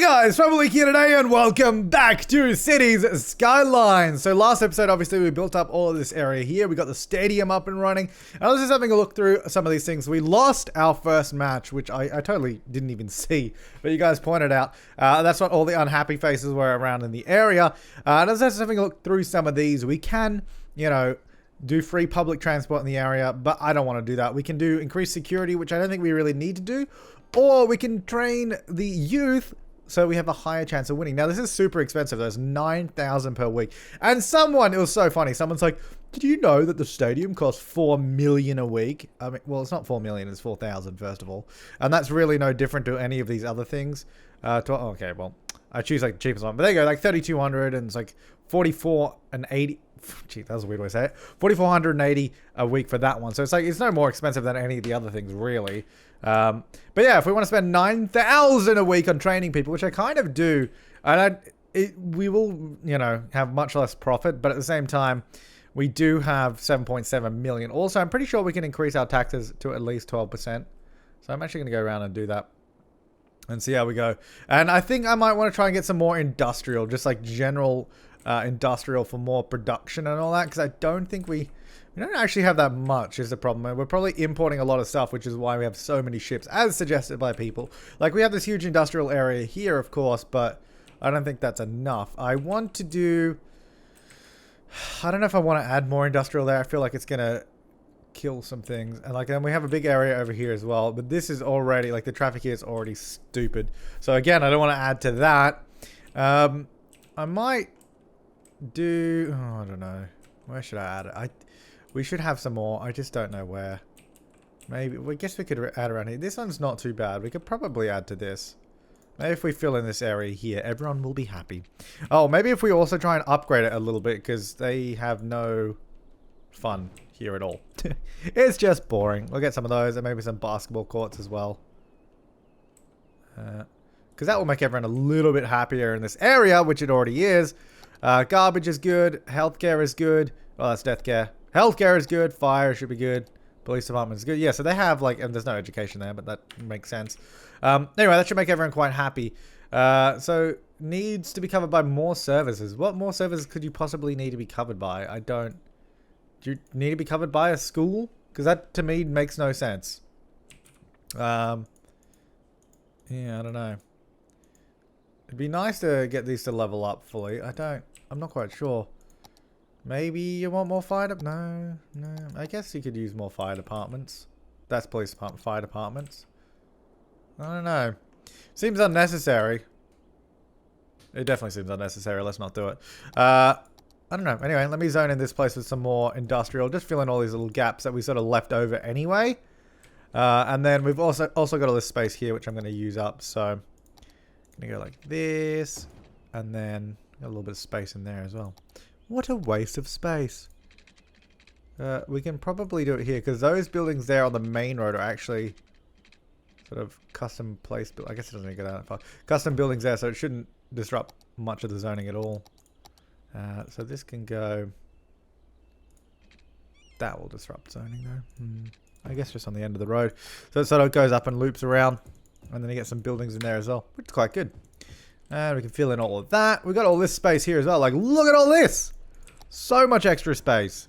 Guys, Flabaliki here today and welcome back to Cities Skylines. So last episode, obviously, we built up all of this area here. We got the stadium up and running. And I was just having a look through some of these things. We lost our first match, which I totally didn't even see. But you guys pointed out. That's what all the unhappy faces were around in the area. And I was just having a look through some of these. We can, you know, do free public transport in the area, but I don't want to do that. We can do increased security, which I don't think we really need to do. Or we can train the youth so we have a higher chance of winning. Now, this is super expensive. There's 9,000 per week. And it was so funny. Someone's like, did you know that the stadium costs 4 million a week? I mean, well, it's not 4 million. It's 4,000, first of all. And that's really no different to any of these other things. Okay, well, I choose like the cheapest one. But there you go, like 3,200 and it's like 44 and 80. Gee, that was a weird way to say it. 4,480 a week for that one. So it's like, it's no more expensive than any of the other things, really. But yeah, if we want to spend 9,000 a week on training people, which I kind of do, and we will, you know, have much less profit, but at the same time, we do have 7.7 million. Also, I'm pretty sure we can increase our taxes to at least 12%. So I'm actually going to go around and do that and see how we go. And I think I might want to try and get some more industrial, just like general industrial for more production and all that, because I don't think we don't actually have that much is the problem. We're probably importing a lot of stuff, which is why we have so many ships, as suggested by people. Like, we have this huge industrial area here, of course, but I don't think that's enough. I want to do... I don't know if I want to add more industrial there. I feel like it's going to kill some things. And like, then we have a big area over here as well, but this is already, like, the traffic here is already stupid. So again, I don't want to add to that. I might do... Oh, I don't know. Where should I add it? We should have some more. I just don't know where. Maybe. I guess we could add around here. This one's not too bad. We could probably add to this. Maybe if we fill in this area here, everyone will be happy. Oh, maybe if we also try and upgrade it a little bit, because they have no fun here at all. It's just boring. We'll get some of those, and maybe some basketball courts as well. Because that will make everyone a little bit happier in this area, which it already is. Garbage is good. Healthcare is good. Oh, that's death care. Healthcare is good. Fire should be good. Police department is good. Yeah, so they have, like, and there's no education there, but that makes sense. Anyway, that should make everyone quite happy. So, needs to be covered by more services. What more services could you possibly need to be covered by? Do you need to be covered by a school? Because that, to me, makes no sense. Yeah, I don't know. It'd be nice to get these to level up fully. I'm not quite sure. Maybe you want more fire No. I guess you could use more fire departments. That's police department, fire departments. I don't know. Seems unnecessary. It definitely seems unnecessary. Let's not do it. I don't know. Anyway, let me zone in this place with some more industrial. Just fill in all these little gaps that we sort of left over anyway. And then we've also got all this space here, which I'm going to use up. So I'm going to go like this. And then got a little bit of space in there as well. What a waste of space. We can probably do it here, because those buildings there on the main road are actually sort of custom placed. I guess it doesn't go down that far. Custom buildings there, so it shouldn't disrupt much of the zoning at all. So this can go... That will disrupt zoning though. I guess just on the end of the road. So it sort of goes up and loops around. And then you get some buildings in there as well, which is quite good. And we can fill in all of that. We've got all this space here as well. Like, look at all this! So much extra space.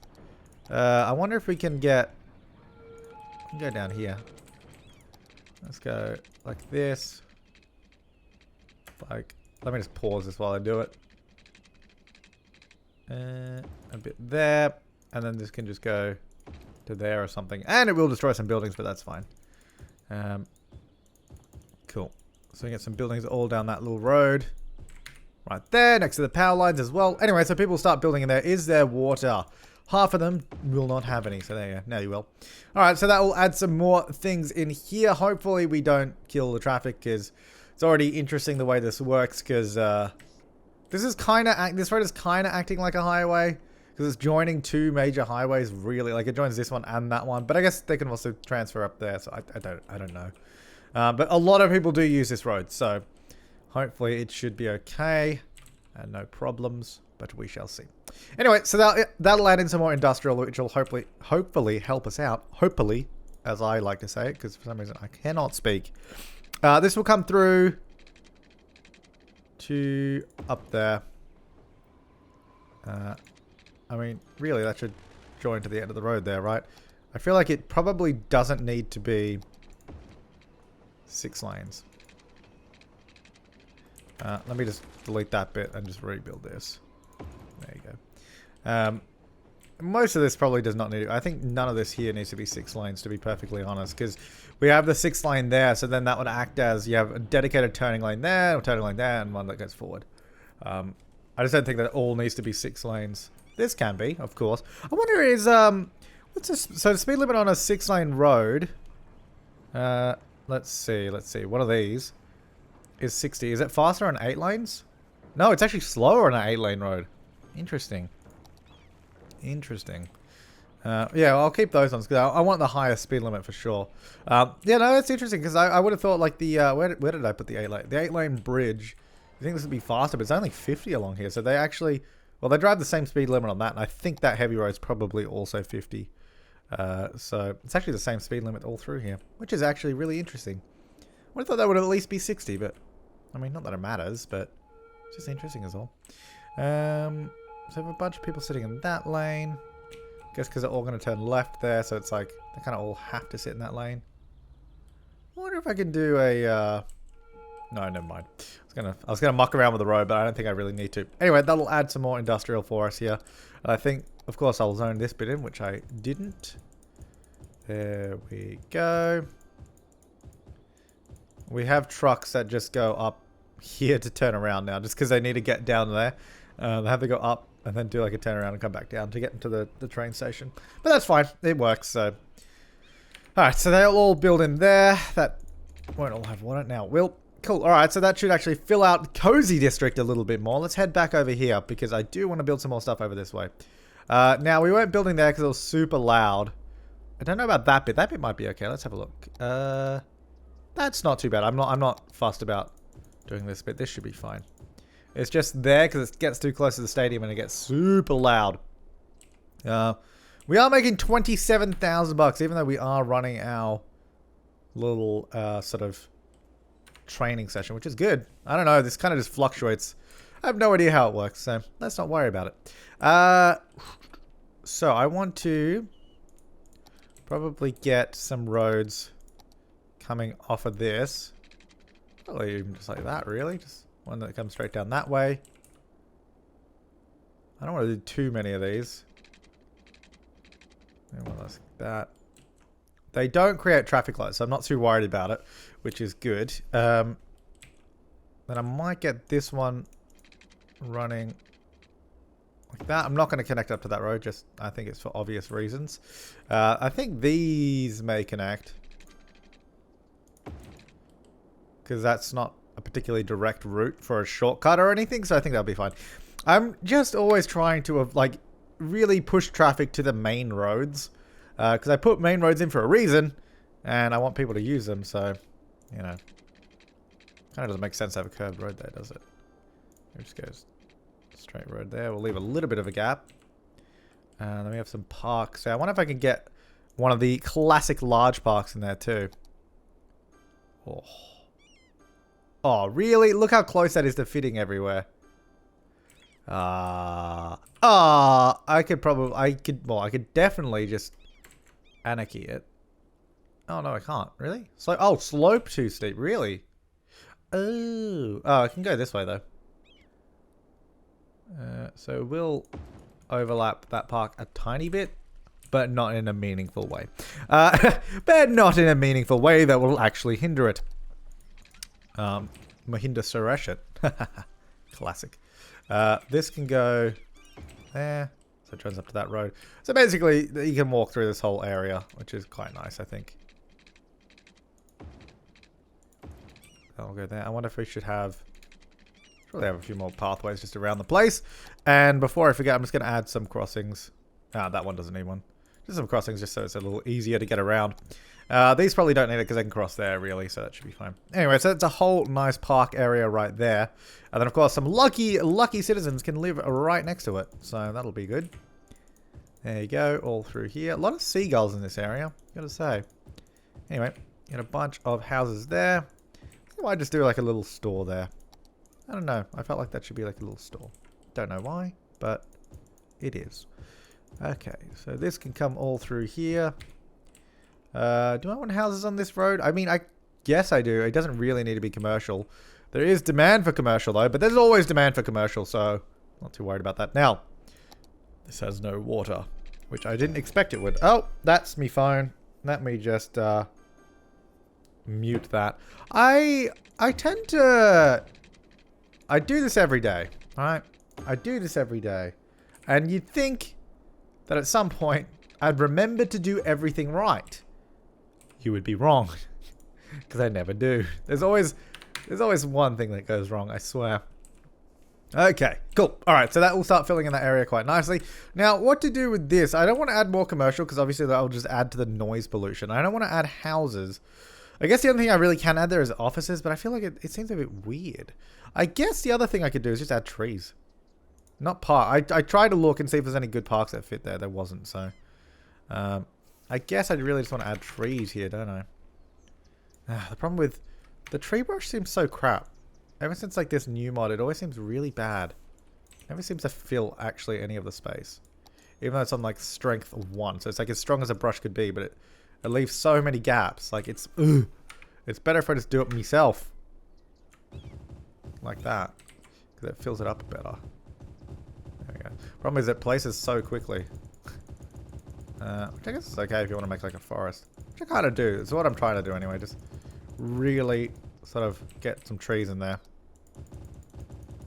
I wonder if we can get... Go down here. Let's go like this. Like, let me just pause this while I do it. A bit there. And then this can just go to there or something. And it will destroy some buildings, but that's fine. Cool. So we get some buildings all down that little road. Right there, next to the power lines as well. Anyway, so people start building in there. Is there water? Half of them will not have any. So there you go. Now you will. Alright, so that will add some more things in here. Hopefully we don't kill the traffic, because it's already interesting the way this works. Because this road is kind of acting like a highway. Because it's joining two major highways, really. Like, it joins this one and that one. But I guess they can also transfer up there. So I don't know. But a lot of people do use this road, so hopefully it should be okay and no problems, but we shall see. Anyway, so that'll add in some more industrial, which will hopefully help us out. Hopefully, as I like to say it, because for some reason I cannot speak. This will come through. to up there. I mean, really, that should join to the end of the road there, right? I feel like it probably doesn't need to be 6 lanes. Let me just delete that bit and just rebuild this. There you go. Most of this probably does not need... I think none of this here needs to be 6 lanes, to be perfectly honest, because we have the 6 lane there, so then that would act as you have a dedicated turning lane there, or turning lane there, and one that goes forward. I just don't think that all needs to be 6 lanes. This can be, of course. I wonder is... what's this? So the speed limit on a 6 lane road... let's see. One of these is 60. Is it faster on 8 lanes? No, it's actually slower on an 8 lane road. Interesting. Yeah, I'll keep those ones because I want the highest speed limit for sure. Yeah, no, that's interesting because I would have thought like the where did I put the 8 lane? The 8 lane bridge. I think this would be faster, but it's only 50 along here. So they actually, well, they drive the same speed limit on that, and I think that heavy road's probably also 50. So it's actually the same speed limit all through here, which is actually really interesting. I would have thought that would at least be 60, but I mean, not that it matters, but it's just interesting as well. So we have a bunch of people sitting in that lane. Guess because they're all going to turn left there, so it's like they kind of all have to sit in that lane. I wonder if I can do a... No, never mind. I was gonna muck around with the road, but I don't think I really need to. Anyway, that'll add some more industrial for us here. And I think, of course, I'll zone this bit in, which I didn't. There we go. We have trucks that just go up here to turn around now, just because they need to get down there. They have to go up and then do like a turnaround and come back down to get into the train station. But that's fine. It works, so... Alright, so they'll all build in there. That won't all have water now. Will. Cool. Alright, so that should actually fill out Cozy District a little bit more. Let's head back over here because I do want to build some more stuff over this way. Now, we weren't building there because it was super loud. I don't know about that bit. That bit might be okay. Let's have a look. That's not too bad. I'm not fussed about doing this bit. This should be fine. It's just there because it gets too close to the stadium and it gets super loud. We are making 27,000 bucks, even though we are running our little sort of training session, which is good. I don't know. This kind of just fluctuates. I have no idea how it works, so let's not worry about it. So I want to probably get some roads coming off of this. Probably even just like that, really. Just one that comes straight down that way. I don't want to do too many of these. And one like that. They don't create traffic lights, so I'm not too worried about it, which is good. Then I might get this one running like that. I'm not going to connect up to that road, just I think it's for obvious reasons. I think these may connect, because that's not a particularly direct route for a shortcut or anything, so I think that'll be fine. I'm just always trying to like really push traffic to the main roads, because I put main roads in for a reason, and I want people to use them, so, you know. Kind of doesn't make sense to have a curved road there, does it? It just goes straight road there. We'll leave a little bit of a gap. Then we have some parks. So I wonder if I can get one of the classic large parks in there too. Oh. Oh, really? Look how close that is to fitting everywhere. I could definitely just anarchy it. Oh, no, I can't. Really? Oh, slope too steep. Really? Oh, I can go this way though. So we'll overlap that park a tiny bit, but not in a meaningful way. But not in a meaningful way that will actually hinder it. Mahinda Suresh it. Classic. This can go there. So it turns up to that road. So basically, you can walk through this whole area, which is quite nice, I think. That'll go there. I wonder if we should have... Probably have a few more pathways just around the place. And before I forget, I'm just going to add some crossings. That one doesn't need one. Just some crossings just so it's a little easier to get around. These probably don't need it because they can cross there, really. So that should be fine. Anyway, so it's a whole nice park area right there. And then, of course, some lucky citizens can live right next to it. So that'll be good. There you go. All through here. A lot of seagulls in this area, gotta say. Anyway, got a bunch of houses there. I might just do like a little store there. I don't know. I felt like that should be like a little store. Don't know why, but it is. Okay, so this can come all through here. Do I want houses on this road? I mean, I guess I do. It doesn't really need to be commercial. There is demand for commercial though, but there's always demand for commercial, so not too worried about that. Now, this has no water, which I didn't expect it would. Oh, that's me phone. Let me just mute that. I tend to... I do this every day, alright? I do this every day. And you'd think that at some point I'd remember to do everything right. You would be wrong. Because I never do. There's always one thing that goes wrong, I swear. Okay, cool. Alright, so that will start filling in that area quite nicely. Now, what to do with this? I don't want to add more commercial because obviously that will just add to the noise pollution. I don't want to add houses. I guess the only thing I really can add there is offices, but I feel like it seems a bit weird. I guess the other thing I could do is just add trees. Not park. I tried to look and see if there's any good parks that fit there. There wasn't, so... I guess I really just want to add trees here, don't I? The problem with... The tree brush seems so crap. Ever since like this new mod, it always seems really bad. Never seems to fill actually any of the space. Even though it's on like strength 1. So it's like as strong as a brush could be, but it leaves so many gaps. Like it's... Ugh. It's better if I just do it myself. Like that. Because it fills it up better. There we go. Problem is it places so quickly. Which I guess is okay if you want to make like a forest. Which I kind of do. It's what I'm trying to do anyway. Just really sort of get some trees in there.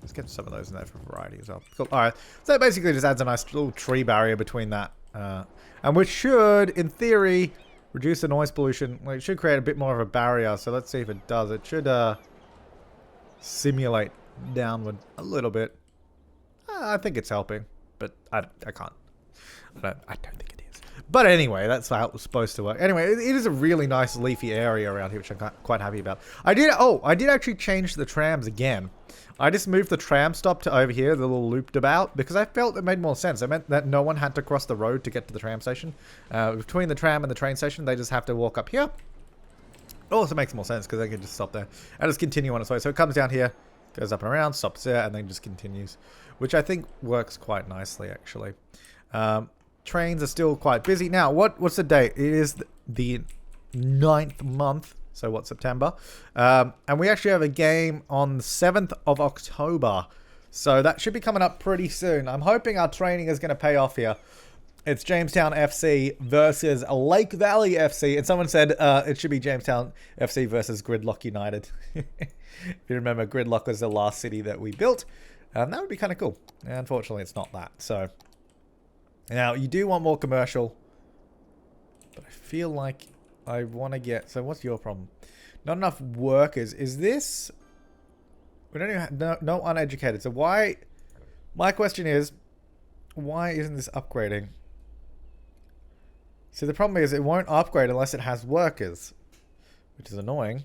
Let's get some of those in there for variety as well. Cool. Alright. So it basically just adds a nice little tree barrier between that. And which should, in theory, reduce the noise pollution. Well, it should create a bit more of a barrier. So let's see if it does. It should simulate downward a little bit. I think it's helping. But I can't. I don't think it is. But anyway, that's how it was supposed to work. Anyway, it is a really nice leafy area around here, which I'm quite happy about. I did actually change the trams again. I just moved the tram stop to over here, the little looped about, because I felt it made more sense. It meant that no one had to cross the road to get to the tram station. Between the tram and the train station, they just have to walk up here. It also makes more sense because they can just stop there and just continue on its way. So it comes down here, goes up and around, stops there, and then just continues, which I think works quite nicely, actually. Trains are still quite busy. Now, what's the date? It is the 9th month. So what's September? And we actually have a game on the 7th of October. So that should be coming up pretty soon. I'm hoping our training is going to pay off here. It's Jamestown FC versus Lake Valley FC. And someone said it should be Jamestown FC versus Gridlock United. If you remember, Gridlock was the last city that we built. That would be kind of cool. Unfortunately, it's not that. So... Now, you do want more commercial, but I feel like I want to get... So, what's your problem? Not enough workers. Is this... We don't even have... No uneducated. So, why... My question is, why isn't this upgrading? See, the problem is it won't upgrade unless it has workers, which is annoying,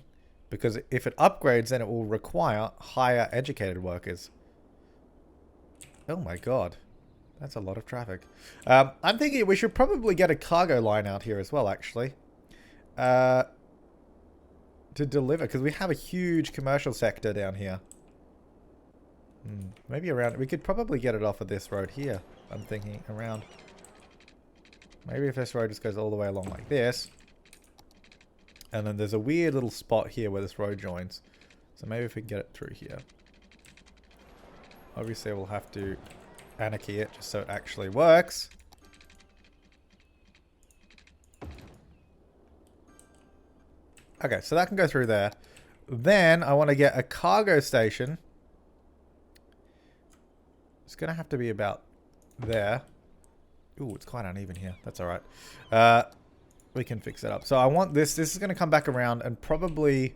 because if it upgrades, then it will require higher educated workers. Oh my god. That's a lot of traffic. I'm thinking we should probably get a cargo line out here as well, actually. To deliver, because we have a huge commercial sector down here. Maybe around... We could probably get it off of this road here. I'm thinking around... Maybe if this road just goes all the way along like this. And then there's a weird little spot here where this road joins. So maybe if we can get it through here. Obviously, we'll have to... anarchy it just so it actually works. Okay, so that can go through there. Then I want to get a cargo station. It's going to have to be about there. Ooh, it's quite uneven here. That's all right. We can fix it up. So I want this. This is going to come back around and probably...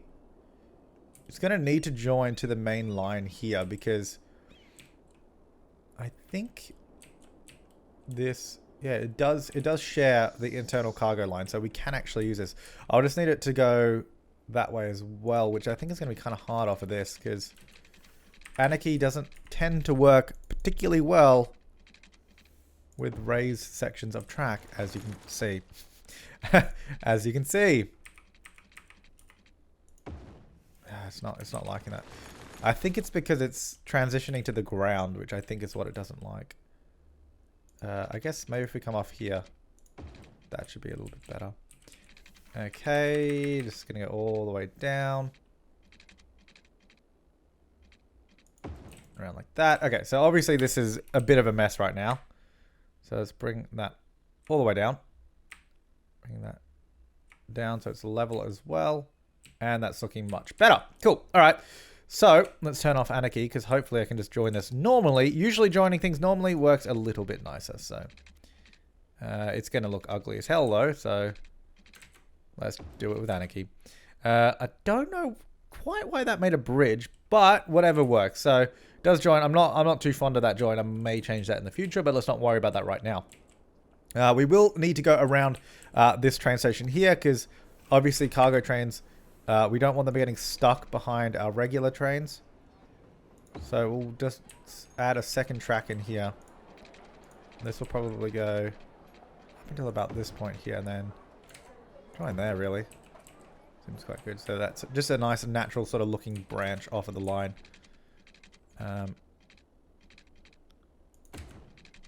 It's going to need to join to the main line here because... I think this, yeah, it does share the internal cargo line, so we can actually use this. I'll just need it to go that way as well, which I think is going to be kind of hard off of this, because Anarchy doesn't tend to work particularly well with raised sections of track, as you can see. As you can see. It's not liking that. I think it's because it's transitioning to the ground, which I think is what it doesn't like. I guess maybe if we come off here, that should be a little bit better. Okay, just gonna go all the way down. Around like that. Okay, so obviously this is a bit of a mess right now. So let's bring that all the way down. Bring that down so it's level as well. And that's looking much better. Cool. All right. So let's turn off Anarchy because hopefully I can just join this normally. Usually joining things normally works a little bit nicer. So it's going to look ugly as hell though. So let's do it with Anarchy. I don't know quite why that made a bridge, but whatever works. So it does join. I'm not too fond of that join. I may change that in the future, but let's not worry about that right now. We will need to go around this train station here because obviously cargo trains, we don't want them getting stuck behind our regular trains. So we'll just add a second track in here. This will probably go up until about this point here and then join there really. Seems quite good. So that's just a nice natural sort of looking branch off of the line. And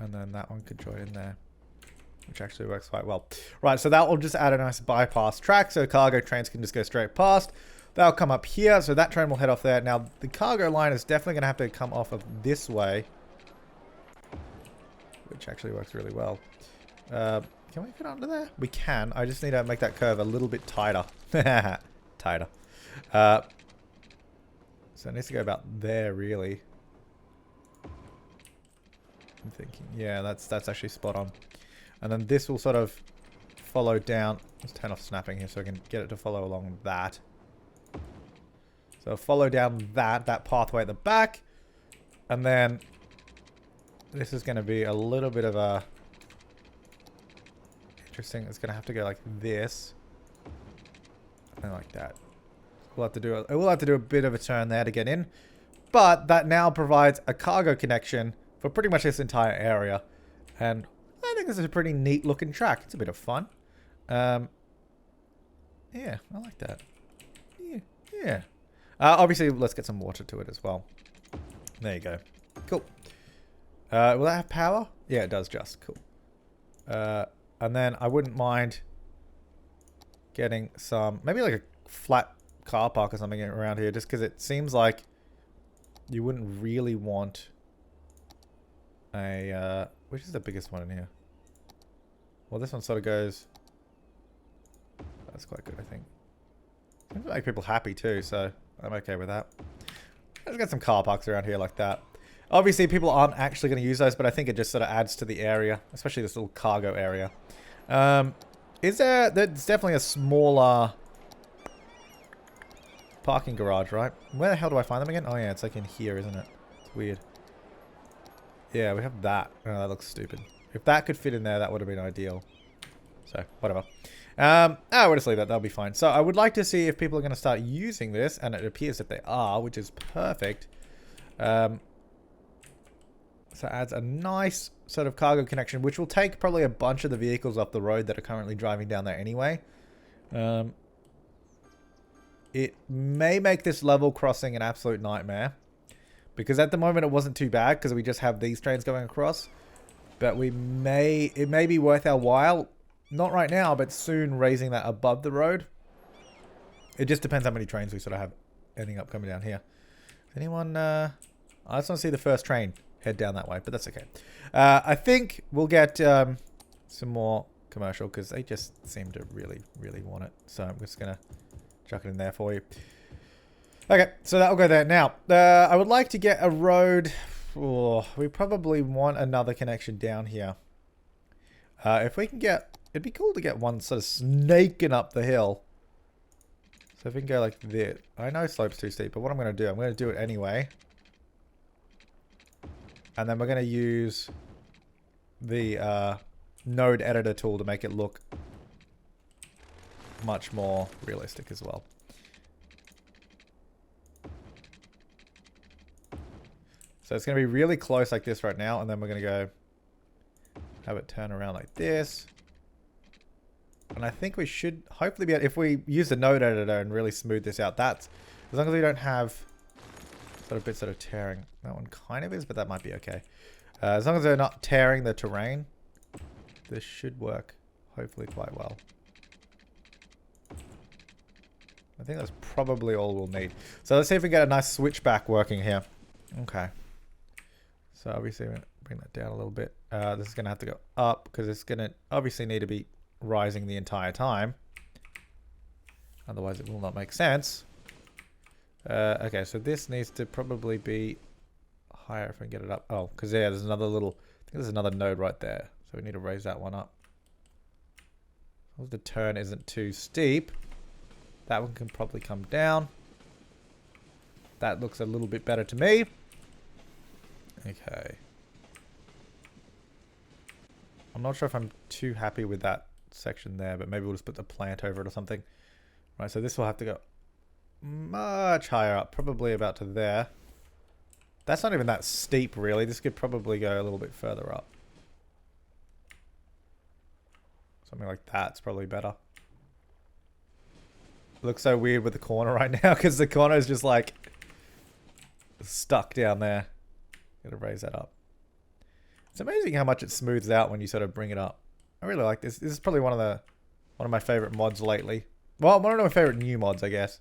then that one could join in there, which actually works quite well. Right, so that will just add a nice bypass track so cargo trains can just go straight past. They'll come up here, so that train will head off there. Now, the cargo line is definitely going to have to come off of this way, which actually works really well. Can we fit under there? We can. I just need to make that curve a little bit tighter. Tighter. So it needs to go about there, really. I'm thinking, yeah, that's actually spot on. And then this will sort of follow down. Let's turn off snapping here so I can get it to follow along that. So follow down that pathway at the back. And then this is going to be a little bit of a... Interesting. It's going to have to go like this. And like that. We'll have to do a bit of a turn there to get in. But that now provides a cargo connection for pretty much this entire area. And I think this is a pretty neat looking track. It's a bit of fun. Yeah, I like that. Yeah. Obviously, let's get some water to it as well. There you go. Cool. Will that have power? Yeah, it does just. Cool. And then I wouldn't mind getting some, maybe like a flat car park or something around here, just because it seems like you wouldn't really want a, which is the biggest one in here? Well, this one sort of goes, that's quite good, I think. Seems to make people happy too, so I'm okay with that. Let's get some car parks around here like that. Obviously, people aren't actually going to use those, but I think it just sort of adds to the area, especially this little cargo area. There's definitely a smaller parking garage, right? Where the hell do I find them again? Oh yeah, it's like in here, isn't it? It's weird. Yeah, we have that. Oh, that looks stupid. If that could fit in there, that would have been ideal. So, whatever. We'll just leave that. That'll be fine. So, I would like to see if people are going to start using this, and it appears that they are, which is perfect. So it adds a nice sort of cargo connection, which will take probably a bunch of the vehicles off the road that are currently driving down there anyway. It may make this level crossing an absolute nightmare. Because at the moment it wasn't too bad because we just have these trains going across. But it may be worth our while, not right now, but soon raising that above the road. It just depends how many trains we sort of have ending up coming down here. Anyone, I just want to see the first train head down that way, but that's okay. I think we'll get some more commercial because they just seem to really, really want it. So I'm just going to chuck it in there for you. Okay, so that'll go there. Now, I would like to get a road. Oh, we probably want another connection down here. If we can get, it'd be cool to get one sort of snaking up the hill. So if we can go like this. I know slope's too steep, but what I'm going to do, I'm going to do it anyway. And then we're going to use the node editor tool to make it look much more realistic as well. So it's going to be really close like this right now. And then we're going to go have it turn around like this. And I think we should hopefully be able, if we use the node editor and really smooth this out, that's as long as we don't have sort of bits that are tearing. That one kind of is, but that might be okay. As long as they're not tearing the terrain, this should work hopefully quite well. I think that's probably all we'll need. So let's see if we get a nice switchback working here. Okay. So obviously we're going to bring that down a little bit. This is going to have to go up because it's going to obviously need to be rising the entire time. Otherwise it will not make sense. Okay, so this needs to probably be higher if we can get it up. Oh, because yeah, there's another little... I think there's another node right there. So we need to raise that one up. As long as the turn isn't too steep. That one can probably come down. That looks a little bit better to me. Okay. I'm not sure if I'm too happy with that section there, but maybe we'll just put the plant over it or something. Right, so this will have to go much higher up, probably about to there. That's not even that steep, really. This could probably go a little bit further up. Something like that's probably better. It looks so weird with the corner right now because the corner is just like stuck down there. Gotta raise that up. It's amazing how much it smooths out when you sort of bring it up. I really like this. This is probably one of my favorite mods lately. Well, one of my favorite new mods, I guess,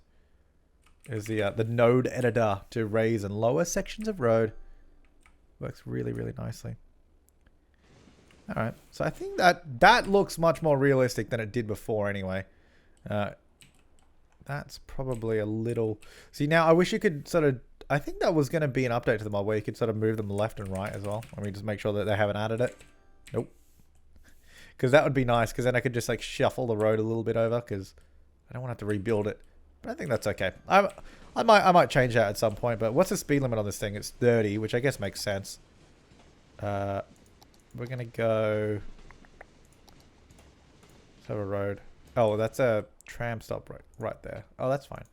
is the node editor to raise and lower sections of road. Works really, really nicely. All right, so I think that looks much more realistic than it did before anyway. That's probably a little... See, now I wish you could sort of... I think that was going to be an update to the mod where you could sort of move them left and right as well. Let me just make sure that they haven't added it. Nope. Because that would be nice, because then I could just like shuffle the road a little bit over, because I don't want to have to rebuild it. But I think that's okay. I might change that at some point, but what's the speed limit on this thing? It's 30, which I guess makes sense. We're going to go... Let's have a road. Oh, that's a tram stop right there. Oh, that's fine.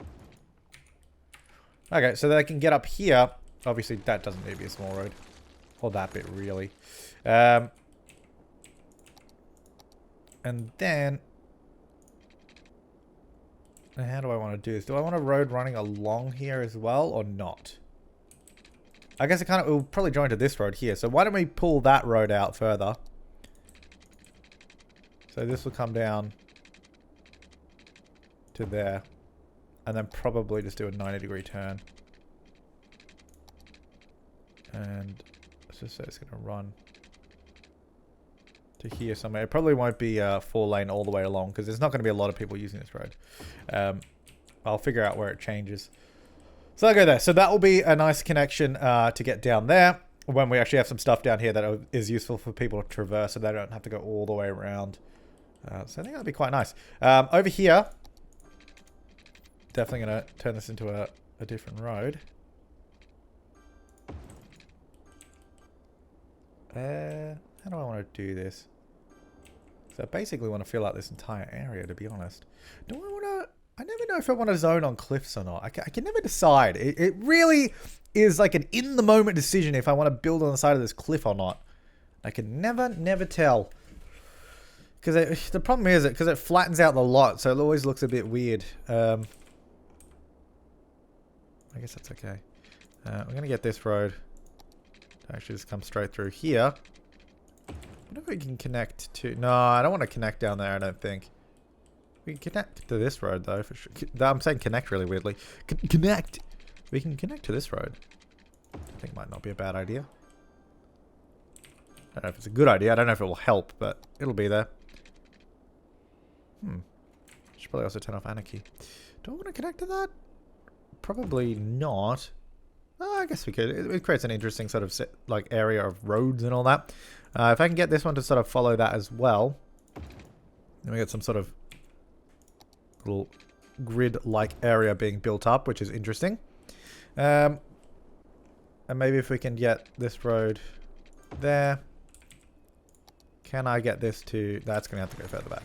Okay, so they can get up here. Obviously, that doesn't need to be a small road. Or that bit, really. And then... how do I want to do this? Do I want a road running along here as well, or not? I guess it will probably join to this road here. So why don't we pull that road out further? So this will come down to there. And then probably just do a 90-degree turn. And let's just say it's going to run to here somewhere. It probably won't be 4-lane all the way along because there's not going to be a lot of people using this road. I'll figure out where it changes. So I'll go there. So that will be a nice connection to get down there when we actually have some stuff down here that is useful for people to traverse so they don't have to go all the way around. So I think that'll be quite nice. Over here... Definitely going to turn this into a different road. How do I want to do this? So I basically want to fill out this entire area, to be honest. Do I want to... I never know if I want to zone on cliffs or not. I can never decide. It really is like an in-the-moment decision if I want to build on the side of this cliff or not. I can never tell. Because the problem is because it flattens out the lot, so it always looks a bit weird. I guess that's okay. We're going to get this road to actually just come straight through here. I wonder if we can connect to... No, I don't want to connect down there, I don't think. We can connect to this road, though, for sure. I'm saying connect really weirdly. Connect! We can connect to this road. I think might not be a bad idea. I don't know if it's a good idea. I don't know if it will help, but it'll be there. Should probably also turn off anarchy. Do I want to connect to that? Probably not. Oh, I guess we could. It creates an interesting sort of like area of roads and all that. If I can get this one to sort of follow that as well, then we get some sort of little grid-like area being built up, which is interesting. And maybe if we can get this road there. Can I get this to... That's going to have to go further back.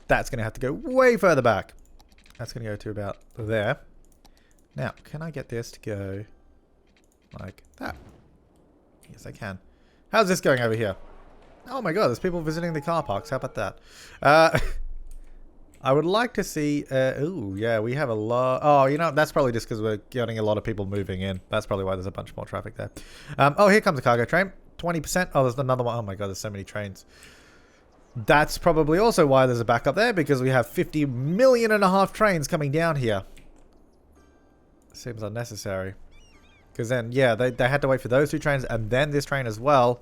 That's going to have to go way further back. That's going to go to about there. Now, can I get this to go like that? Yes, I can. How's this going over here? Oh my god, there's people visiting the car parks. How about that? I would like to see... ooh, yeah, we have a lot... Oh, you know, that's probably just because we're getting a lot of people moving in. That's probably why there's a bunch more traffic there. Oh, here comes a cargo train. 20%. Oh, there's another one. Oh my god, there's so many trains. That's probably also why there's a backup there, because we have 50 million and a half trains coming down here. Seems unnecessary. Because then, yeah, they had to wait for those two trains and then this train as well.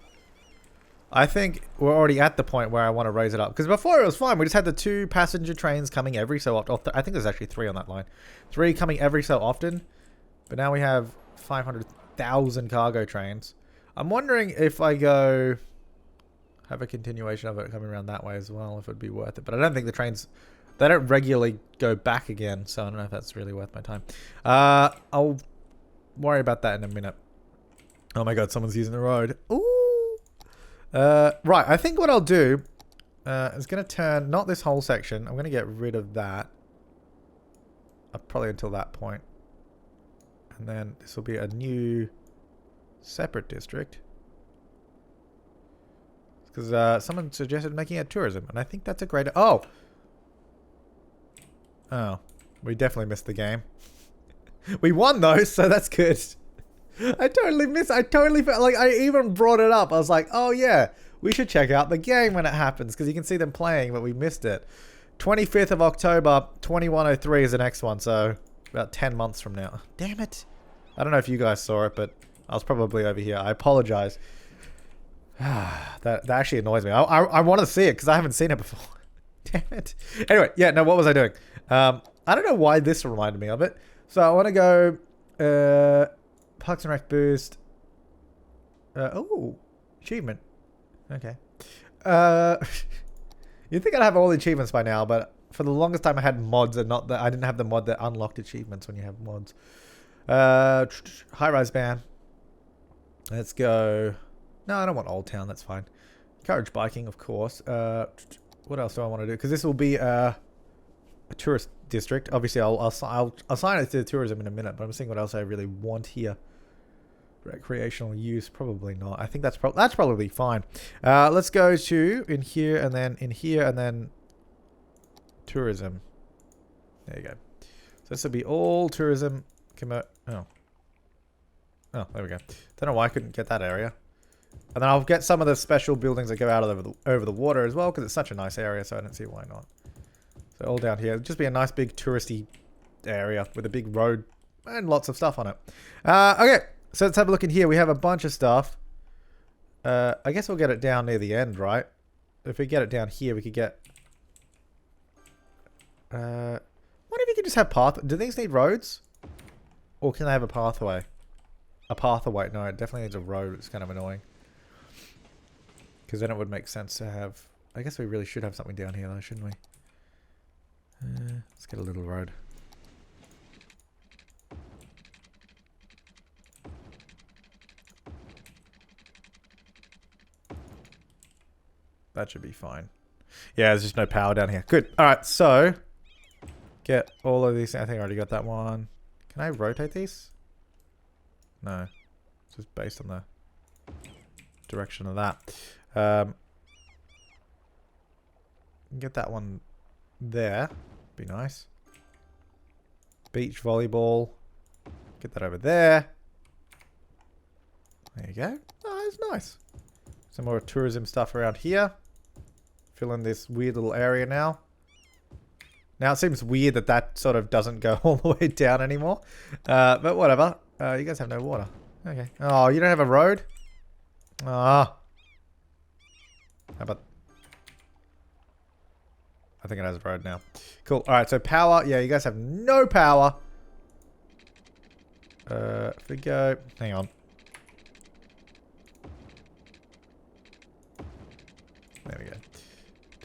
I think we're already at the point where I want to raise it up. Because before it was fine. We just had the 2 passenger trains coming every so often. I think there's actually 3 on that line. 3 coming every so often. But now we have 500,000 cargo trains. I'm wondering if I go... have a continuation of it coming around that way as well, if it'd be worth it. But I don't think the trains... they don't regularly go back again. So I don't know if that's really worth my time. I'll worry about that in a minute. Oh my god, someone's using the road. Ooh! Right, I think what I'll do is going to turn, not this whole section, I'm going to get rid of that. Probably until that point. And then this will be a new separate district. Because someone suggested making it tourism, and I think that's a great... Oh! Oh, we definitely missed the game. We won though, so that's good. I totally felt like I even brought it up. I was like, oh yeah, we should check out the game when it happens, because you can see them playing, but we missed it. 25th of October, 2103 is the next one, so about 10 months from now. Damn it. I don't know if you guys saw it, but I was probably over here. I apologize. that actually annoys me. I want to see it, because I haven't seen it before. Damn it. Anyway, yeah, no, what was I doing? I don't know why this reminded me of it. So I want to go... Parks and Rec boost. Oh, achievement. Okay. You'd think I'd have all the achievements by now, but for the longest time I had mods and not that. I didn't have the mod that unlocked achievements when you have mods. High-rise ban. Let's go. No, I don't want Old Town. That's fine. Encourage biking, of course. What else do I want to do? Because this will be a tourist district. Obviously, I'll assign it to tourism in a minute, but I'm seeing what else I really want here. Recreational use, probably not. I think that's probably fine. Let's go to in here and then tourism. There you go. So this will be all tourism. Oh, there we go. Don't know why I couldn't get that area. And then I'll get some of the special buildings that go out over the water as well, because it's such a nice area. So I don't see why not. So all down here, just be a nice big touristy area with a big road and lots of stuff on it. Okay. So let's have a look in here. We have a bunch of stuff. I guess we'll get it down near the end, right? If we get it down here, we could get... what if you could just have path... Do things need roads? Or can they have a pathway? A pathway. No, it definitely needs a road. It's kind of annoying. Because then it would make sense to have... I guess we really should have something down here though, shouldn't we? Let's get a little road. That should be fine. Yeah, there's just no power down here. Good. Alright, so... get all of these. I think I already got that one. Can I rotate these? No. It's just based on the direction of that. Get that one there. Be nice. Beach volleyball. Get that over there. There you go. Oh, that's nice. Some more tourism stuff around here. Fill in this weird little area now. Now it seems weird that that sort of doesn't go all the way down anymore. But whatever. You guys have no water. Okay. Oh, you don't have a road? Ah. How about... I think it has a road now. Cool. Alright, so power. Yeah, you guys have no power. If we go... Hang on. There we go.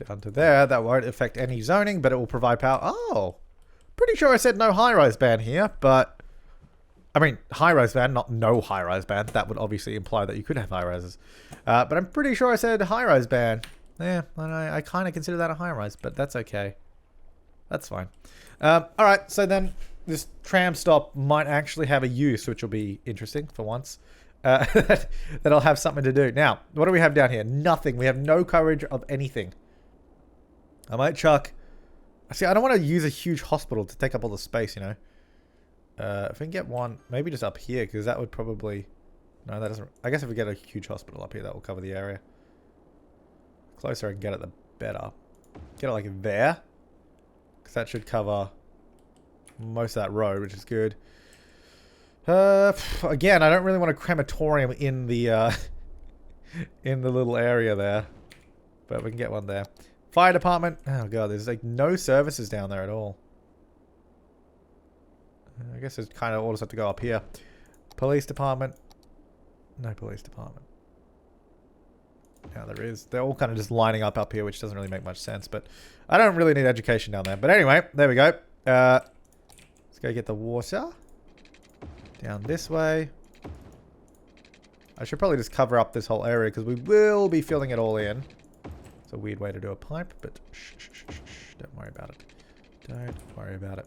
Down to there. That won't affect any zoning, but it will provide power. Oh! Pretty sure I said no high-rise ban here, but... I mean, high-rise ban, not no high-rise ban. That would obviously imply that you could have high-rises. But I'm pretty sure I said high-rise ban. Yeah, and I kind of consider that a high-rise, but that's okay. That's fine. Alright, so then this tram stop might actually have a use, which will be interesting for once. That'll have something to do. Now, what do we have down here? Nothing. We have no coverage of anything. I might chuck See, I don't want to use a huge hospital to take up all the space, you know. If we can get one, maybe just up here, because that would probably... No, that doesn't... I guess if we get a huge hospital up here, that will cover the area. The closer I can get it, the better. Get it like there. Because that should cover most of that road, which is good. Again, I don't really want a crematorium in the in the little area there. But we can get one there. Fire department. Oh god, there's like no services down there at all. I guess it's kind of all just have to go up here. Police department. No police department. Now there is. They're all kind of just lining up here, which doesn't really make much sense. But I don't really need education down there. But anyway, there we go. Let's go get the water. Down this way. I should probably just cover up this whole area because we will be filling it all in. It's a weird way to do a pipe, but shh, don't worry about it. Don't worry about it.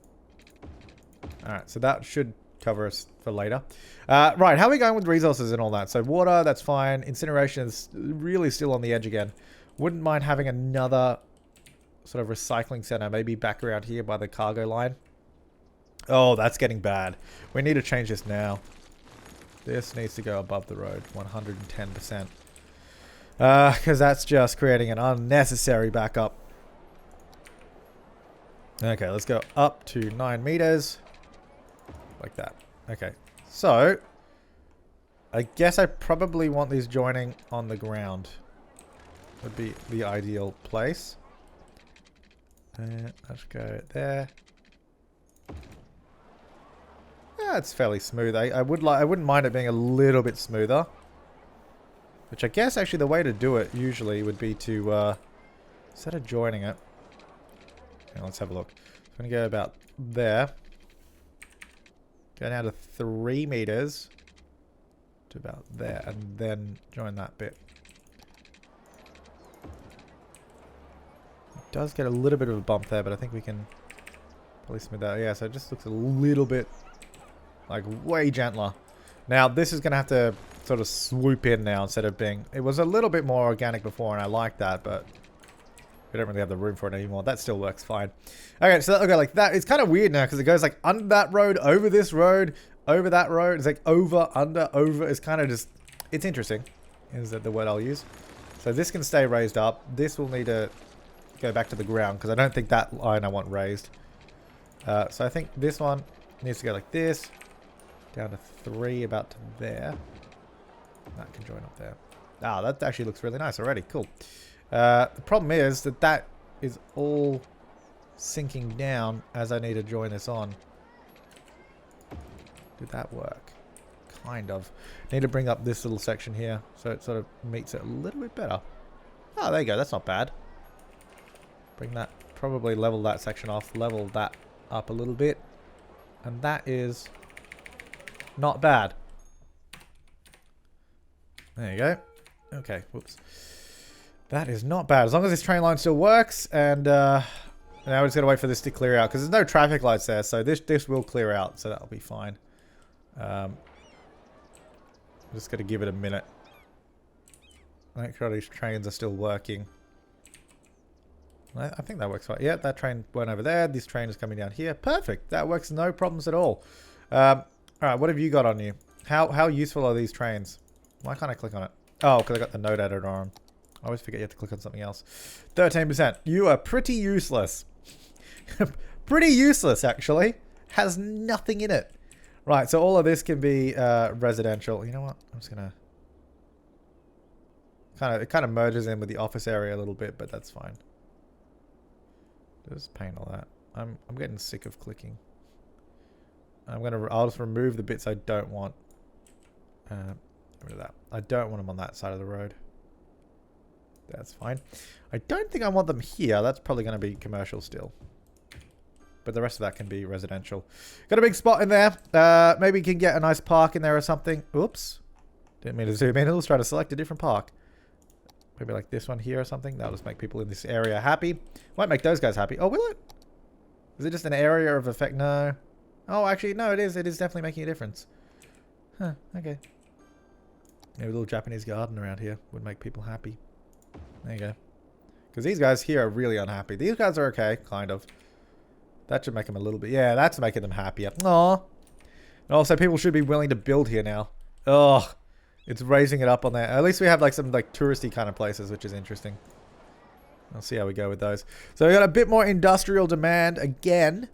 Alright, so that should cover us for later. Right, how are we going with resources and all that? So water, that's fine. Incineration is really still on the edge again. Wouldn't mind having another sort of recycling center, maybe back around here by the cargo line. Oh, that's getting bad. We need to change this now. This needs to go above the road, 110%. Because that's just creating an unnecessary backup. Okay, let's go up to 9 meters. Like that. Okay, so I guess I probably want these joining on the ground. Would be the ideal place. Let's go there. Yeah, it's fairly smooth. I wouldn't mind it being a little bit smoother. Which I guess actually the way to do it usually would be to instead of joining it. Okay, let's have a look. I'm gonna go about there. Go down to 3 meters to about there, and then join that bit. It does get a little bit of a bump there, but I think we can probably smooth that. Yeah, so it just looks a little bit like way gentler. Now this is gonna have to sort of swoop in now instead of being. It was a little bit more organic before, and I like that, but we don't really have the room for it anymore. That still works fine. Okay, so okay, like that. It's kind of weird now because it goes like under that road, over this road, over that road. It's like over, under, over. It's kind of just. It's interesting. Is that the word I'll use? So this can stay raised up. This will need to go back to the ground because I don't think that line I want raised. So I think this one needs to go like this, down to 3, about to there. That can join up there. Ah, that actually looks really nice already. Cool. The problem is that that is all sinking down as I need to join this on. Did that work? Kind of. Need to bring up this little section here so it sort of meets it a little bit better. Oh, there you go. That's not bad. Bring that, probably level that section off, level that up a little bit. And that is not bad. There you go. Okay, whoops. That is not bad. As long as this train line still works, and now we're just going to wait for this to clear out, because there's no traffic lights there, so this will clear out, so that'll be fine. I'm just going to give it a minute. Make sure these trains are still working. I think that works fine. Yeah, that train went over there. This train is coming down here. Perfect. That works, no problems at all. Alright, what have you got on you? How useful are these trains? Why can't I click on it? Oh, because I got the node editor on. I always forget you have to click on something else. 13%. You are pretty useless. Pretty useless, actually. Has nothing in it. Right, so all of this can be residential. You know what? I'm just gonna it kind of merges in with the office area a little bit, but that's fine. Just paint all that. I'm getting sick of clicking. I'll just remove the bits I don't want. Get rid of that. I don't want them on that side of the road. That's fine. I don't think I want them here. That's probably going to be commercial still. But the rest of that can be residential. Got a big spot in there. Maybe you can get a nice park in there or something. Oops. Didn't mean to zoom in. Let's try to select a different park. Maybe like this one here or something. That'll just make people in this area happy. Might make those guys happy. Oh, will it? Is it just an area of effect? No. Oh, actually, no, it is. It is definitely making a difference. Huh, okay. Maybe a little Japanese garden around here would make people happy. There you go. Because these guys here are really unhappy. These guys are okay, kind of. That should make them a little bit... Yeah, that's making them happier. Aw. And also, people should be willing to build here now. Ugh. It's raising it up on there. At least we have like some like touristy kind of places, which is interesting. I'll see how we go with those. So we got a bit more industrial demand again.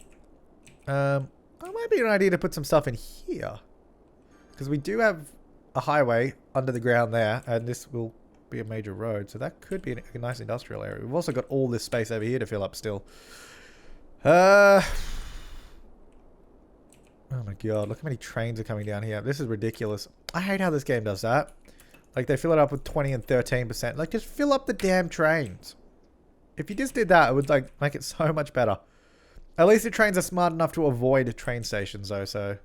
It might be an idea to put some stuff in here. Because we do have a highway under the ground there. And this will be a major road. So that could be a nice industrial area. We've also got all this space over here to fill up still. Oh my god, look how many trains are coming down here. This is ridiculous. I hate how this game does that. Like, they fill it up with 20 and 13%. Like, just fill up the damn trains. If you just did that, it would, like, make it so much better. At least the trains are smart enough to avoid train stations, though, so...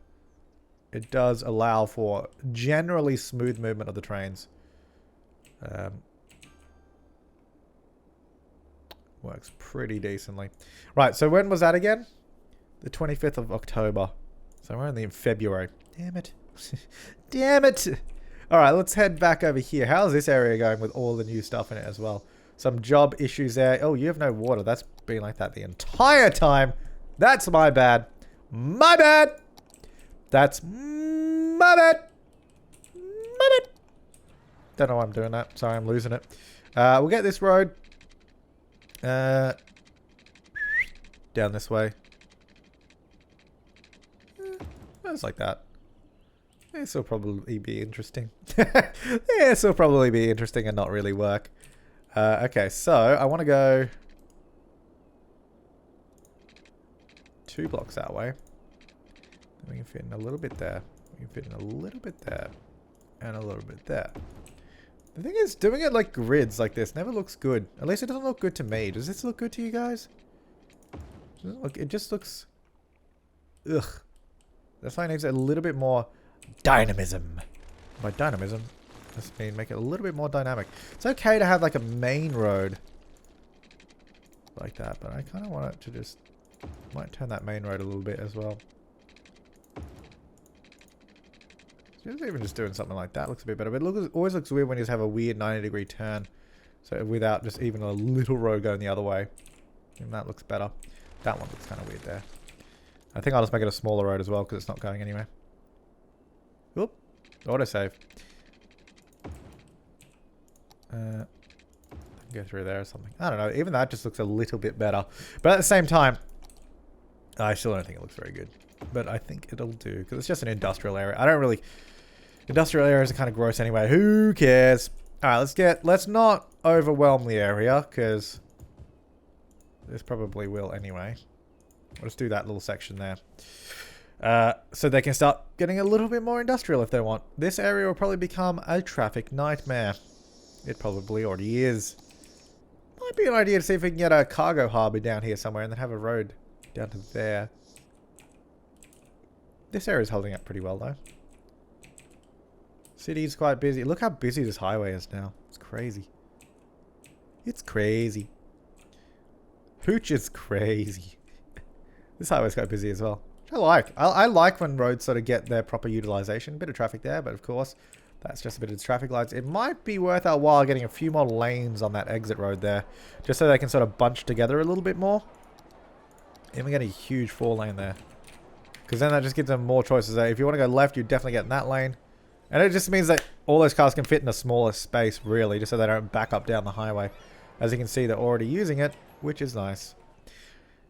It does allow for generally smooth movement of the trains. Works pretty decently. Right, so when was that again? The 25th of October. So we're only in February. Damn it. Damn it! Alright, let's head back over here. How's this area going with all the new stuff in it as well? Some job issues there. Oh, you have no water. That's been like that the entire time. That's my bad. My bad! That's my bad! My bad! Don't know why I'm doing that. Sorry, I'm losing it. We'll get this road. Down this way. It's like that. This will probably be interesting. Yeah, this will probably be interesting and not really work. Okay, so I want to go 2 blocks that way. We can fit in a little bit there. We can fit in a little bit there. And a little bit there. The thing is, doing it like grids like this never looks good. At least it doesn't look good to me. Does this look good to you guys? Look, it just looks... Ugh. That's why it needs a little bit more dynamism. By dynamism, I just mean make it a little bit more dynamic. It's okay to have like a main road like that, but I kind of want it to just... Might turn that main road a little bit as well. Even just doing something like that looks a bit better. But it always looks weird when you just have a weird 90-degree turn. So without just even a little road going the other way. And that looks better. That one looks kind of weird there. I think I'll just make it a smaller road as well because it's not going anywhere. Oop. Autosave. Go through there or something. I don't know. Even that just looks a little bit better. But at the same time, I still don't think it looks very good. But I think it'll do because it's just an industrial area. I don't really... Industrial areas are kind of gross anyway. Who cares? Alright, let's not overwhelm the area because this probably will anyway. We'll just do that little section there. So they can start getting a little bit more industrial if they want. This area will probably become a traffic nightmare. It probably already is. Might be an idea to see if we can get a cargo harbour down here somewhere and then have a road down to there. This area is holding up pretty well though. City's quite busy. Look how busy this highway is now. It's crazy. It's crazy. Pooch is crazy. This highway's quite busy as well. Which I like. I like when roads sort of get their proper utilization. Bit of traffic there, but of course, that's just a bit of traffic lights. It might be worth our while getting a few more lanes on that exit road there. Just so they can sort of bunch together a little bit more. And we get a huge 4-lane there. Because then that just gives them more choices there. If you want to go left, you definitely get in that lane. And it just means that all those cars can fit in a smaller space, really. Just so they don't back up down the highway. As you can see, they're already using it, which is nice.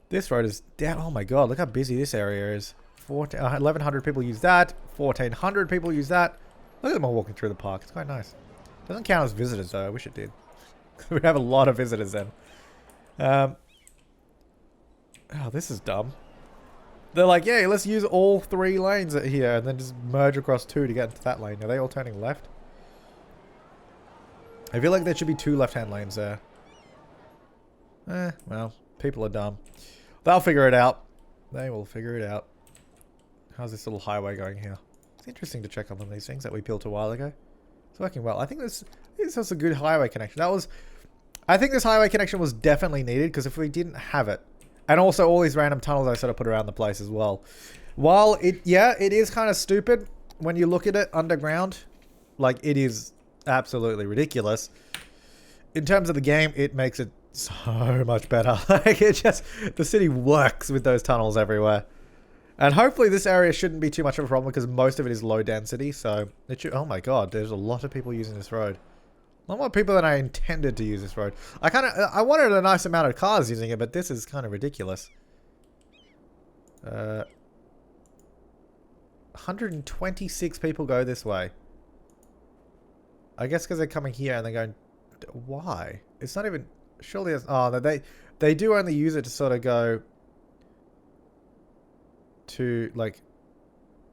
This road is down. Oh my god, look how busy this area is. 1,100 people use that. 1,400 people use that. Look at them all walking through the park. It's quite nice. Doesn't count as visitors, though. I wish it did. We have a lot of visitors then. Oh, this is dumb. They're like, yeah, let's use all 3 lanes here and then just merge across 2 to get into that lane. Are they all turning left? I feel like there should be 2 left-hand lanes there. Well, people are dumb. They'll figure it out. They will figure it out. How's this little highway going here? It's interesting to check on these things that we built a while ago. It's working well. I think this is a good highway connection. I think this highway connection was definitely needed because if we didn't have it, and also all these random tunnels I sort of put around the place as well. While it is kind of stupid when you look at it underground. Like, it is absolutely ridiculous. In terms of the game, it makes it So much better. Like, it just, the city works with those tunnels everywhere. And hopefully this area shouldn't be too much of a problem because most of it is low density. So it should, oh my god, there's a lot of people using this road. A lot more people than I intended to use this road. I wanted a nice amount of cars using it, but this is kind of ridiculous. 126 people go this way. I guess because they're coming here and they're going, why? It's not even, surely it's, oh, they do only use it to sort of go to, like,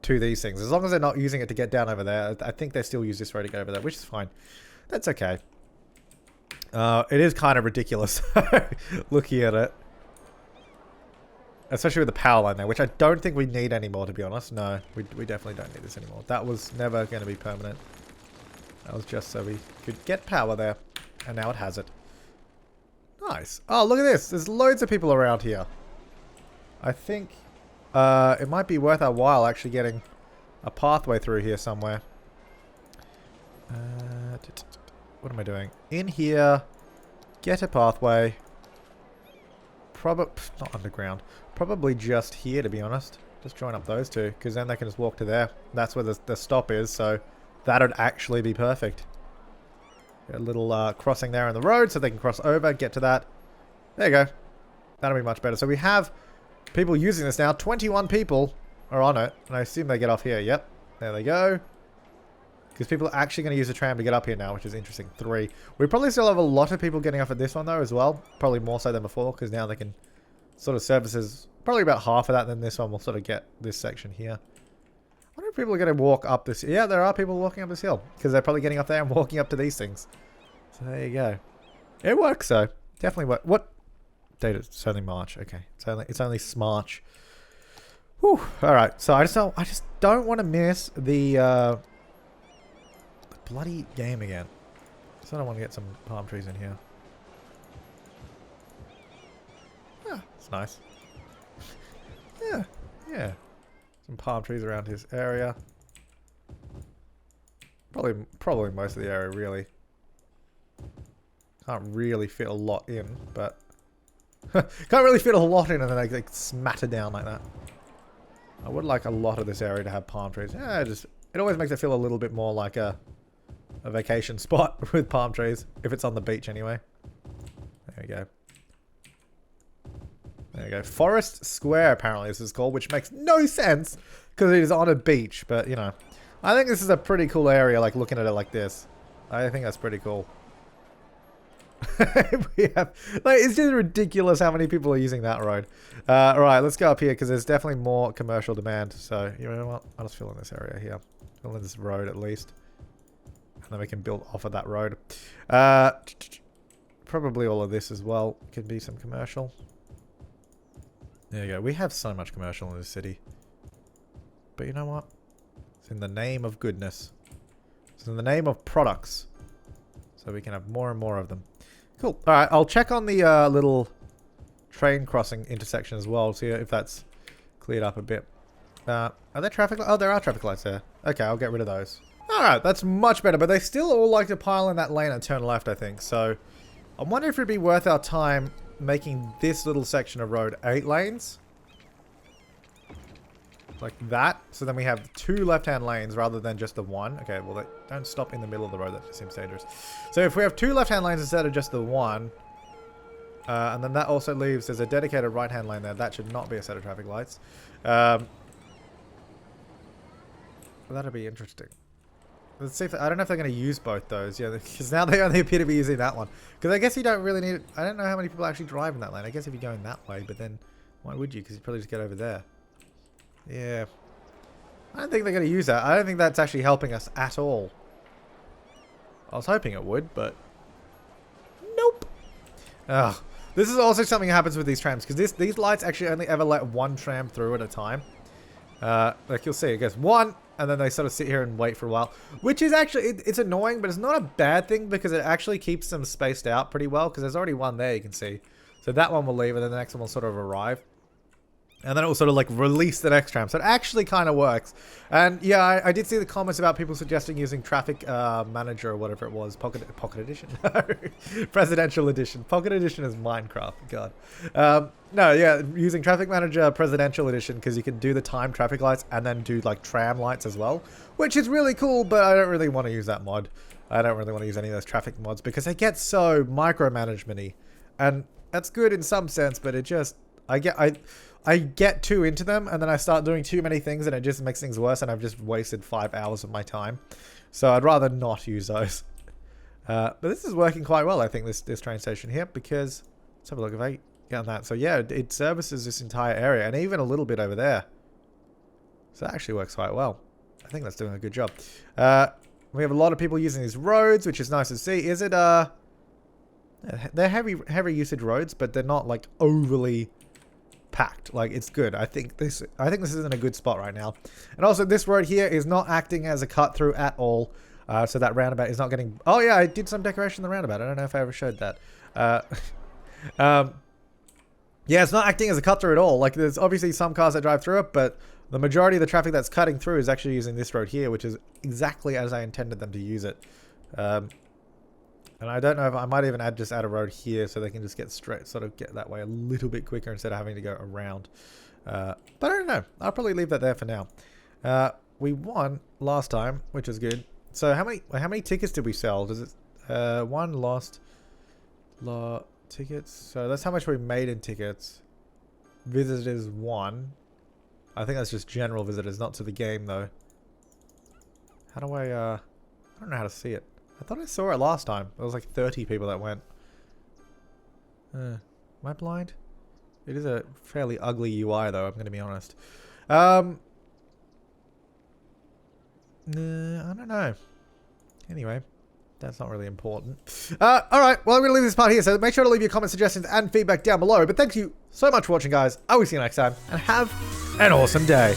to these things. As long as they're not using it to get down over there, I think they still use this road to get over there, which is fine. That's okay. It is kind of ridiculous looking at it. Especially with the power line there, which I don't think we need anymore, to be honest. No, we definitely don't need this anymore. That was never going to be permanent. That was just so we could get power there. And now it has it. Nice. Oh, look at this. There's loads of people around here. I think it might be worth our while actually getting a pathway through here somewhere. What am I doing? In here. Get a pathway. Probably not underground. Probably just here, to be honest. Just join up those two, because then they can just walk to there. That's where the stop is, so that would actually be perfect. A little crossing there in the road, so they can cross over, get to that. There you go. That'll be much better. So we have people using this now. 21 people are on it, and I assume they get off here. Yep, there they go. Because people are actually going to use the tram to get up here now, which is interesting. 3. We probably still have a lot of people getting off at this one, though, as well. Probably more so than before, because now they can sort of services probably about half of that, then this one will sort of get this section here. I wonder if people are going to walk up this. Yeah, there are people walking up this hill, because they're probably getting up there and walking up to these things. So there you go. It works, though. Definitely works. What date is it? It's only March. Okay, it's only Smarch. Whew. All right. So I just don't want to miss the bloody game again. So I don't want to get some palm trees in here. Yeah, it's nice. Yeah. Some palm trees around his area. Probably most of the area, really. Can't really fit a lot in, but can't really fit a lot in and then they like smatter down like that. I would like a lot of this area to have palm trees. Yeah, it always makes it feel a little bit more like a vacation spot with palm trees, if it's on the beach anyway. There we go. There you go. Forest Square, apparently this is called, which makes no sense because it is on a beach. But, you know, I think this is a pretty cool area, like, looking at it like this. I think that's pretty cool. We have, like, it's just ridiculous how many people are using that road. Alright, let's go up here because there's definitely more commercial demand. So, you know what? I'll just fill in this area here. Fill in this road at least. And then we can build off of that road. Probably all of this as well can be some commercial. There you go. We have so much commercial in this city. But you know what? It's in the name of goodness. It's in the name of products. So we can have more and more of them. Cool. Alright, I'll check on the little train crossing intersection as well. See if that's cleared up a bit. Are there traffic lights? Oh, there are traffic lights there. Okay, I'll get rid of those. Alright, that's much better. But they still all like to pile in that lane and turn left, I think. So I wonder if it'd be worth our time making this little section of road 8 lanes. Like that. So then we have 2 left-hand lanes rather than just the 1. Okay, well, don't stop in the middle of the road. That just seems dangerous. So if we have 2 left-hand lanes instead of just the 1, and then that also leaves, there's a dedicated right-hand lane there. That should not be a set of traffic lights. That'll be interesting. Let's see if, I don't know if they're going to use both those. Yeah, because now they only appear to be using that one. Because I guess you don't really need it. I don't know how many people actually drive in that lane. I guess if you're going that way, but then why would you? Because you probably just get over there. Yeah. I don't think they're going to use that. I don't think that's actually helping us at all. I was hoping it would, but nope. Ugh. This is also something that happens with these trams. Because these lights actually only ever let one tram through at a time. Like you'll see, it goes 1, and then they sort of sit here and wait for a while. Which is actually, it's annoying, but it's not a bad thing because it actually keeps them spaced out pretty well. Because there's already one there, you can see. So that one will leave, and then the next one will sort of arrive. And then it will sort of like release the next tram. So it actually kind of works. And yeah, I did see the comments about people suggesting using Traffic Manager or whatever it was. Pocket Edition? Presidential Edition. Pocket Edition is Minecraft. God. No, yeah, using Traffic Manager Presidential Edition because you can do the timed traffic lights and then do like tram lights as well. Which is really cool, but I don't really want to use that mod. I don't really want to use any of those traffic mods because they get so micromanagement-y. And that's good in some sense, but it just... I get too into them and then I start doing too many things and it just makes things worse and I've just wasted 5 hours of my time. So I'd rather not use those. But this is working quite well, I think, this train station here, because... Let's have a look if I get on that. So yeah, it services this entire area and even a little bit over there. So that actually works quite well. I think that's doing a good job. We have a lot of people using these roads, which is nice to see. Is it, they're heavy usage roads, but they're not like overly packed. Like, it's good. I think this is in a good spot right now. And also this road here is not acting as a cut through at all. So that roundabout is not getting... Oh yeah, I did some decoration in the roundabout. I don't know if I ever showed that. Yeah, it's not acting as a cut through at all. Like, there's obviously some cars that drive through it, but the majority of the traffic that's cutting through is actually using this road here, which is exactly as I intended them to use it. And I don't know if I might even add a road here so they can just get straight, sort of get that way a little bit quicker instead of having to go around. But I don't know. I'll probably leave that there for now. We won last time, which is good. So how many tickets did we sell? Does it one lost tickets? So that's how much we made in tickets. Visitors 1. I think that's just general visitors, not to the game though. How do I don't know how to see it. I thought I saw it last time. There was like 30 people that went. Am I blind? It is a fairly ugly UI though, I'm going to be honest. I don't know. Anyway, that's not really important. Alright, well I'm going to leave this part here, so make sure to leave your comments, suggestions, and feedback down below. But thank you so much for watching, guys. I will see you next time, and have an awesome day.